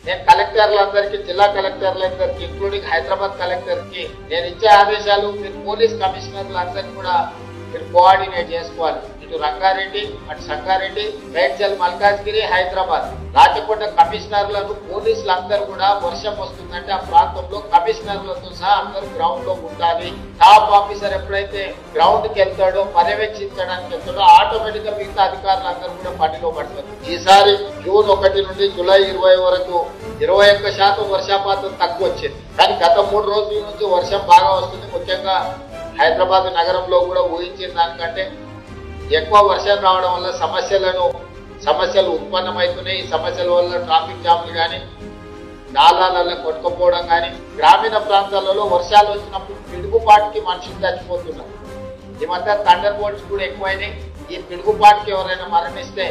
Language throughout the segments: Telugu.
నేను కలెక్టర్లందరికీ, జిల్లా కలెక్టర్లందరికీ, ఇంక్లూడింగ్ హైదరాబాద్ కలెక్టర్ కి నేను ఇచ్చే ఆదేశాలు, మీరు పోలీస్ కమిషనర్లందరినీ కూడా మీరు కోఆర్డినేట్ చేసుకోవాలి. ఇటు రంగారెడ్డి, అటు సంగారెడ్డి, మేడ్చల్, మల్కాజ్గిరి, హైదరాబాద్, రాచకొండ కమిషనర్లను, పోలీసులందరూ కూడా వర్షం వస్తుందంటే ఆ ప్రాంతంలో కమిషనర్లతో సహా అందరూ గ్రౌండ్ లో ఉండాలి. టాప్ ఆఫీసర్ ఎప్పుడైతే గ్రౌండ్ కి వెళ్తాడో, పర్యవేక్షించడానికి వెళ్తాడో, ఆటోమేటిక్ గా మిగతా అధికారులందరూ కూడా పనిలో పడతారు. ఈసారి జూన్ 1 నుండి జూలై 20 వరకు 21% వర్షపాతం తక్కువ వచ్చింది. కానీ గత 3 రోజుల నుంచి వర్షం బాగా వస్తుంది. ముఖ్యంగా హైదరాబాద్ నగరంలో కూడా ఊహించిన దానికంటే ఎక్కువ వర్షం రావడం వల్ల సమస్యలు ఉత్పన్నమవుతున్నాయి. ఈ సమస్యల వల్ల ట్రాఫిక్ జామ్లు కానీ, నాలాలలో కొట్టుకుపోవడం కానీ, గ్రామీణ ప్రాంతాలలో వర్షాలు వచ్చినప్పుడు పిడుగుపాటుకి మనుషులు చచ్చిపోతున్నారు. ఈ మధ్య థండర్ బోల్ట్స్ కూడా ఎక్కువైనాయి. ఈ పిడుగుపాటుకి ఎవరైనా మరణిస్తే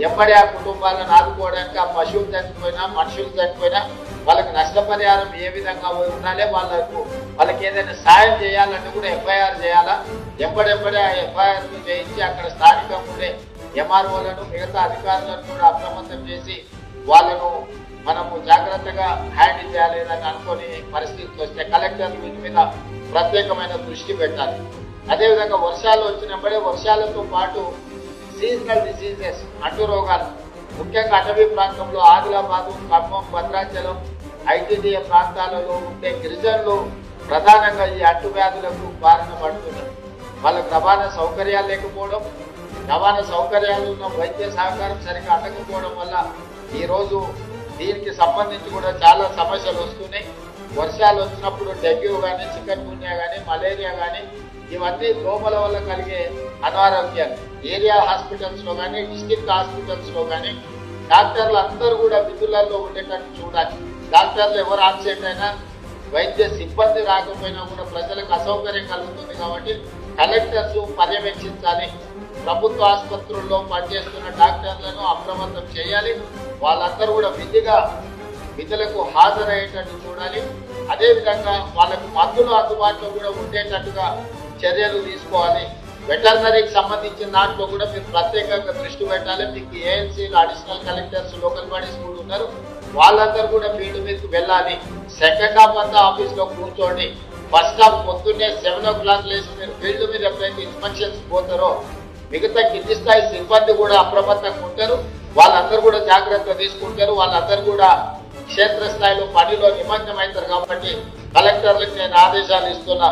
ఎంబడి ఆ కుటుంబాలను ఆదుకోవడానికి, ఆ పశువులు చనిపోయినా, మనుషులు చనిపోయినా వాళ్ళకి నష్టపరిహారం ఏ విధంగా ఉండాలి, వాళ్ళకి ఏదైనా సాయం చేయాలంటే కూడా ఎఫ్ఐఆర్ చేయాలా. ఎంబడెంబడే ఆ ఎఫ్ఐఆర్ చేయించి అక్కడ స్థానికంగా ఉండే ఎంఆర్ఓలను, మిగతా అధికారులను కూడా అప్రమత్తం చేసి వాళ్ళను మనము జాగ్రత్తగా హ్యాండిల్ చేయాలని అనుకునే పరిస్థితి వస్తే కలెక్టర్లు వీటి మీద ప్రత్యేకమైన దృష్టి పెట్టాలి. అదేవిధంగా వర్షాలు వచ్చినప్పుడే వర్షాలతో పాటు సీజనల్ డిసీజెస్, అంటు రోగాలు, ముఖ్యంగా అటవీ ప్రాంతంలో ఆదిలాబాద్, ఖమ్మం, భద్రాచలం, ఐటీడీఏ ప్రాంతాలలో ఉండే గిరిజనులు ప్రధానంగా ఈ అంటువ్యాధులకు బారిన పడుతున్నారు. వాళ్ళకు రవాణా సౌకర్యాలు లేకపోవడం, రవాణా సౌకర్యాలు ఉన్న వైద్య సహకారం సరిగ్గా అందకపోవడం వల్ల ఈరోజు దీనికి సంబంధించి కూడా చాలా సమస్యలు వస్తున్నాయి. వర్షాలు వచ్చినప్పుడు డెంగ్యూ కానీ, చికెన్ గున్యా కానీ, మలేరియా కానీ, ఇవన్నీ దోమల వల్ల కలిగే అనారోగ్యాలు. ఏరియా హాస్పిటల్స్ లో కానీ, డిస్ట్రిక్ట్ హాస్పిటల్స్ లో కానీ డాక్టర్లు అందరూ కూడా విధులలో ఉండేటట్టు చూడాలి. డాక్టర్లు ఎవరు ఆబ్సెంట్ అయినా, వైద్య సిబ్బంది రాకపోయినా కూడా ప్రజలకు అసౌకర్యం కలుగుతుంది. కాబట్టి కలెక్టర్స్ పర్యవేక్షించాలి. ప్రభుత్వ ఆసుపత్రుల్లో పనిచేస్తున్న డాక్టర్లను అప్రమత్తం చేయాలి. వాళ్ళందరూ కూడా విధులకు హాజరయ్యేటట్టు చూడాలి. అదేవిధంగా వాళ్ళకు మందులు అందుబాటులో కూడా ఉండేటట్టుగా చర్యలు తీసుకోవాలి. వెటర్నరీకి సంబంధించిన దాంట్లో కూడా మీరు ప్రత్యేకంగా దృష్టి పెట్టాలి. మీకు ఏఎన్సీలు, అడిషనల్ కలెక్టర్స్, లోకల్ బాడీస్ కూడా ఉన్నారు. వాళ్ళందరూ కూడా ఫీల్డ్ మీదకి వెళ్ళాలి. సెకండ్ హాఫ్ అంతా ఆఫీస్ లో కూర్చోండి. ఫస్ట్ హాఫ్ పొద్దున్నే 7 o'clock లేసి మీరు ఫీల్డ్ మీద ఎప్పుడైతే ఇన్స్పెక్షన్స్ పోతారో మిగతా కింది స్థాయి సిబ్బంది కూడా అప్రమత్తంగా ఉంటారు. వాళ్ళందరూ కూడా జాగ్రత్త తీసుకుంటారు. వాళ్ళందరూ కూడా క్షేత్రస్థాయిలో పనిలో నిమగ్నమవుతారు. కాబట్టి కలెక్టర్లకు నేను ఆదేశాలు ఇస్తున్నా.